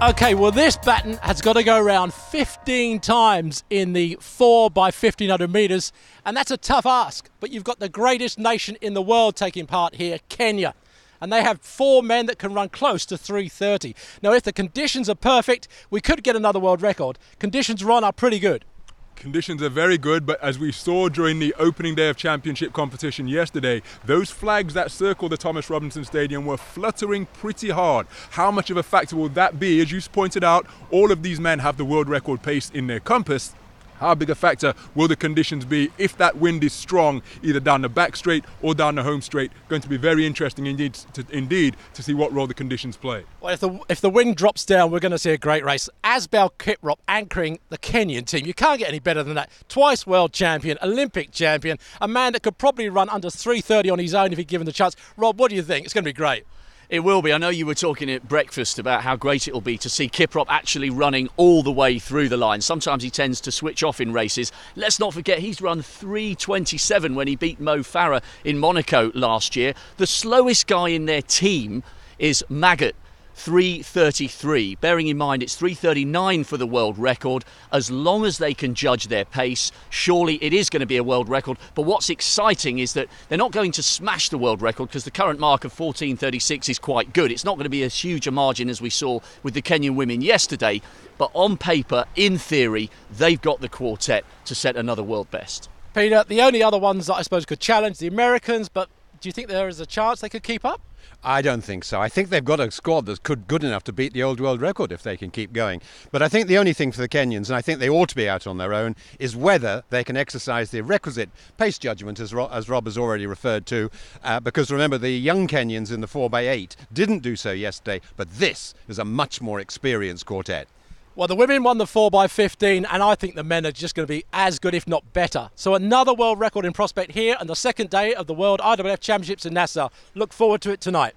Okay, well, this baton has got to go around 15 times in the 4 by 1500 metres, and that's a tough ask. But you've got the greatest nation in the world taking part here, Kenya. And they have 4 men that can run close to 3:30. Now, if the conditions are perfect, we could get another world record. Conditions, Ron, are pretty good. Conditions are very good, but as we saw during the opening day of championship competition yesterday, those flags that circled the Thomas Robinson Stadium were fluttering pretty hard. How much of a factor will that be? As you pointed out, all of these men have the world record pace in their compass. How big a factor will the conditions be if that wind is strong, either down the back straight or down the home straight? Going to be very interesting indeed to see what role the conditions play. Well, if the wind drops down, we're going to see a great race. Asbel Kiprop anchoring the Kenyan team. You can't get any better than that. Twice world champion, Olympic champion, a man that could probably run under 3:30 on his own if he'd given the chance. Rob, what do you think? It's going to be great. It will be. I know you were talking at breakfast about how great it will be to see Kiprop actually running all the way through the line. Sometimes he tends to switch off in races. Let's not forget he's run 3:27 when he beat Mo Farah in Monaco last year. The slowest guy in their team is Maggott, 3:33. Bearing in mind it's 3:39 for the world record. As long as they can judge their pace, surely it is going to be a world record. But what's exciting is that they're not going to smash the world record because the current mark of 14:36 is quite good. It's not going to be as huge a margin as we saw with the Kenyan women yesterday. But on paper, in theory, they've got the quartet to set another world best. Peter, the only other ones that I suppose could challenge the Americans, but do you think there is a chance they could keep up? I don't think so. I think they've got a squad that's good enough to beat the old world record if they can keep going. But I think the only thing for the Kenyans, and I think they ought to be out on their own, is whether they can exercise the requisite pace judgment, as Rob has already referred to. Because remember, the young Kenyans in the 4x8 didn't do so yesterday, but this is a much more experienced quartet. Well, the women won the 4 by 15, and I think the men are just going to be as good, if not better. So another world record in prospect here on the second day of the World IAAF Championships in Nassau. Look forward to it tonight.